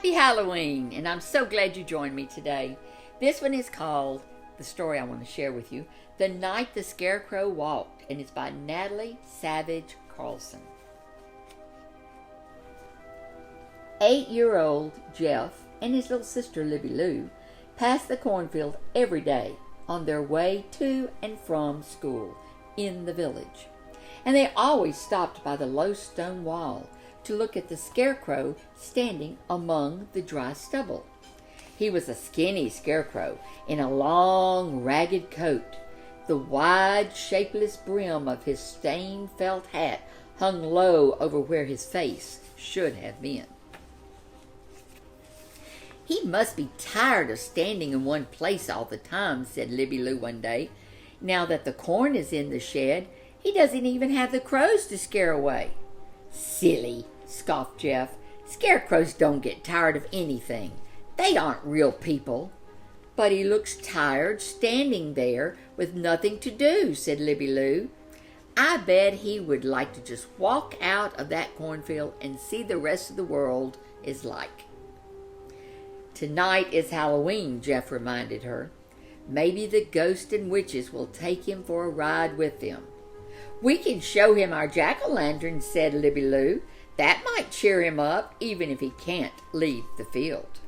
Happy Halloween, and I'm so glad you joined me today. This one is called, the story I want to share with you, The Night the Scarecrow Walked, and it's by Natalie Savage Carlson. 8-year-old Jeff and his little sister Libby Lou passed the cornfield every day on their way to and from school in the village. And they always stopped by the low stone wall to look at the Scarecrow standing among the dry stubble. He was a skinny Scarecrow in a long, ragged coat. The wide, shapeless brim of his stained felt hat hung low over where his face should have been. "He must be tired of standing in one place all the time," said Libby Lou one day. "Now that the corn is in the shed, he doesn't even have the crows to scare away." "Silly," scoffed Jeff. "Scarecrows don't get tired of anything. They aren't real people." "But he looks tired standing there with nothing to do," said Libby Lou. "I bet he would like to just walk out of that cornfield and see the rest of the world is like." "Tonight is Halloween," Jeff reminded her. "Maybe the ghosts and witches will take him for a ride with them." "We can show him our jack-o'-lantern," said Libby Lou. "That might cheer him up, even if he can't leave the field."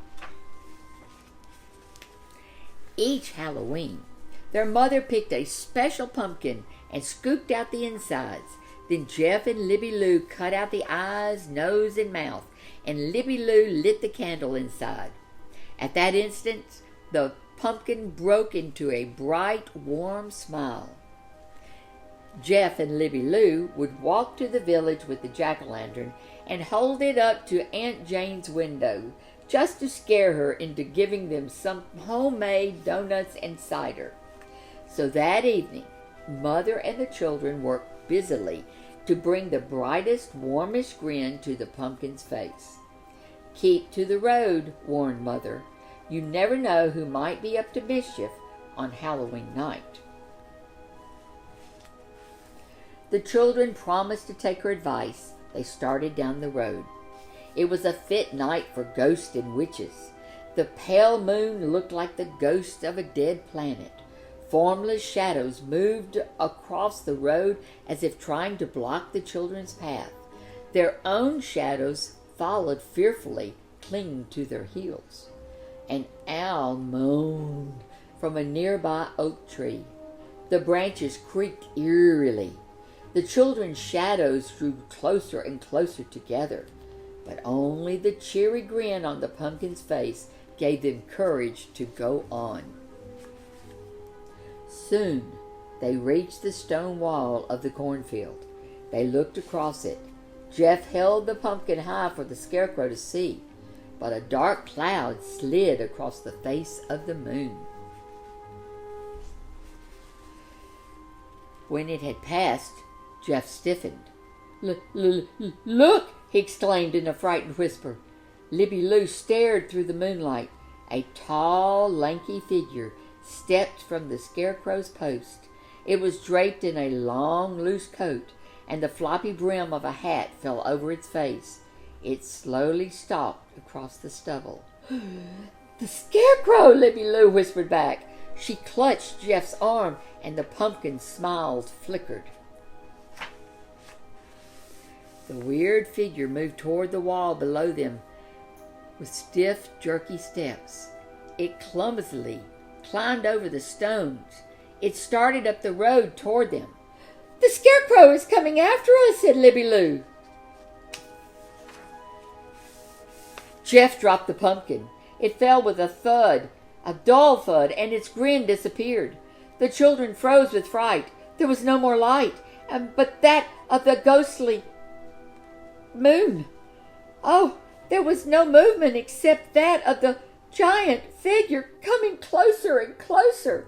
Each Halloween, their mother picked a special pumpkin and scooped out the insides. Then Jeff and Libby Lou cut out the eyes, nose, and mouth, and Libby Lou lit the candle inside. At that instant, the pumpkin broke into a bright, warm smile. Jeff and Libby Lou would walk to the village with the jack-o'-lantern and hold it up to Aunt Jane's window, just to scare her into giving them some homemade donuts and cider. So that evening, Mother and the children worked busily to bring the brightest, warmest grin to the pumpkin's face. "Keep to the road," warned Mother. "You never know who might be up to mischief on Halloween night." The children promised to take her advice. They started down the road. It was a fit night for ghosts and witches. The pale moon looked like the ghost of a dead planet. Formless shadows moved across the road as if trying to block the children's path. Their own shadows followed fearfully, clinging to their heels. An owl moaned from a nearby oak tree. The branches creaked eerily. The children's shadows drew closer and closer together, but only the cheery grin on the pumpkin's face gave them courage to go on. Soon they reached the stone wall of the cornfield. They looked across it. Jeff held the pumpkin high for the Scarecrow to see, but a dark cloud slid across the face of the moon. When it had passed, Jeff stiffened. "Look!" he exclaimed in a frightened whisper. Libby Lou stared through the moonlight. A tall, lanky figure stepped from the Scarecrow's post. It was draped in a long, loose coat, and the floppy brim of a hat fell over its face. It slowly stalked across the stubble. "The Scarecrow!" Libby Lou whispered back. She clutched Jeff's arm, and the pumpkin smiles flickered. The weird figure moved toward the wall below them with stiff, jerky steps. It clumsily climbed over the stones. It started up the road toward them. "The Scarecrow is coming after us," said Libby Lou. Jeff dropped the pumpkin. It fell with a thud, a dull thud, and its grin disappeared. The children froze with fright. There was no more light, but that of the ghostly moon. Oh, there was no movement except that of the giant figure coming closer and closer.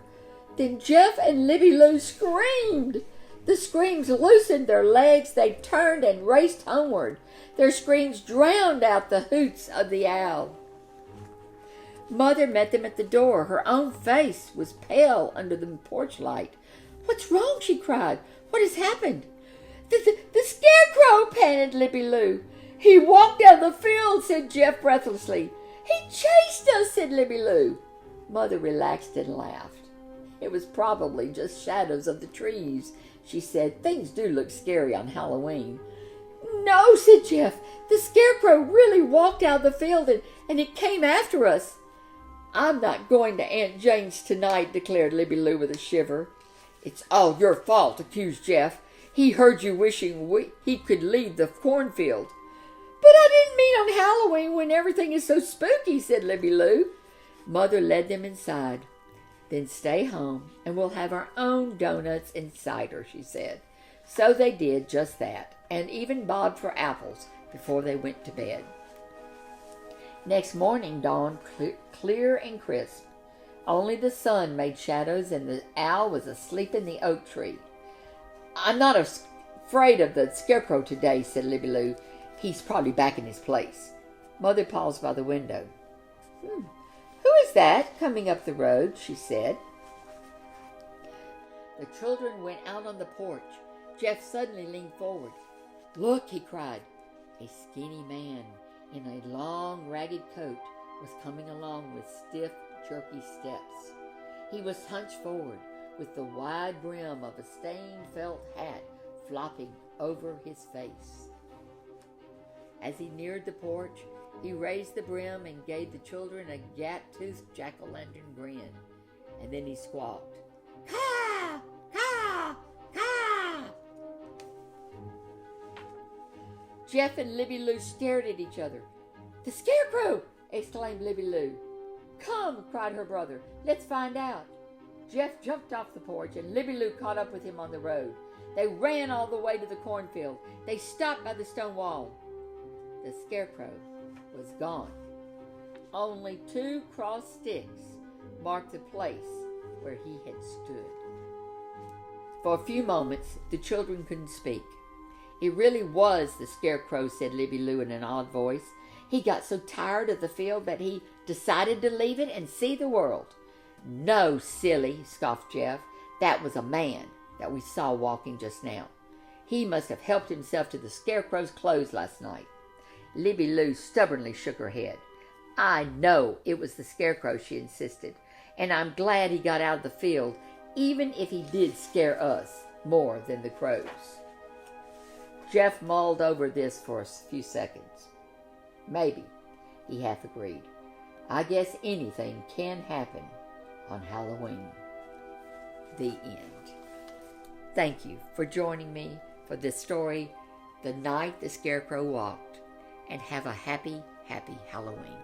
Then Jeff and Libby Lou screamed. The screams loosened their legs. They turned and raced homeward. Their screams drowned out the hoots of the owl. Mother met them at the door. Her own face was pale under the porch light. "What's wrong?" she cried. "What has happened?" The Scarecrow!" panted Libby Lou. "He walked down the field," said Jeff breathlessly. He chased us, said Libby Lou. Mother relaxed and laughed. It was probably just shadows of the trees, she said. Things do look scary on Halloween. No, said Jeff. The Scarecrow really walked out of the field and it came after us. I'm not going to Aunt Jane's tonight, declared Libby Lou with a shiver. It's all your fault, accused Jeff. He heard you wishing he could leave the cornfield. But I didn't mean on Halloween when everything is so spooky, said Libby Lou. Mother led them inside. Then stay home and we'll have our own donuts and cider, she said. So they did just that, and even bobbed for apples before they went to bed. Next morning dawned clear and crisp. Only the sun made shadows and the owl was asleep in the oak tree. I'm not afraid of the Scarecrow today, said Libby Lou. He's probably back in his place. Mother paused by the window. Who is that coming up the road? She said. The children went out on the porch. Jeff suddenly leaned forward. Look, he cried. A skinny man in a long, ragged coat was coming along with stiff, jerky steps. He was hunched forward, with the wide brim of a stained felt hat flopping over his face. As he neared the porch, he raised the brim and gave the children a gap-toothed jack-o'-lantern grin. And then he squawked, "Caw! Caw! Caw!" Jeff and Libby Lou stared at each other. "The Scarecrow!" exclaimed Libby Lou. "Come," cried her brother. "Let's find out." Jeff jumped off the porch and Libby Lou caught up with him on the road. They ran all the way to the cornfield. They stopped by the stone wall. The Scarecrow was gone. Only 2 crossed sticks marked the place where he had stood. For a few moments, the children couldn't speak. It really was the Scarecrow, said Libby Lou in an odd voice. He got so tired of the field that he decided to leave it and see the world. No, silly, scoffed Jeff. That was a man that we saw walking just now. He must have helped himself to the Scarecrow's clothes last night. Libby Lou stubbornly shook her head. I know it was the Scarecrow, she insisted, and I'm glad he got out of the field, even if he did scare us more than the crows. Jeff mulled over this for a few seconds. Maybe, he half agreed. I guess anything can happen on Halloween. The end. Thank you for joining me for this story, The Night the Scarecrow Walked, and have a happy, happy Halloween.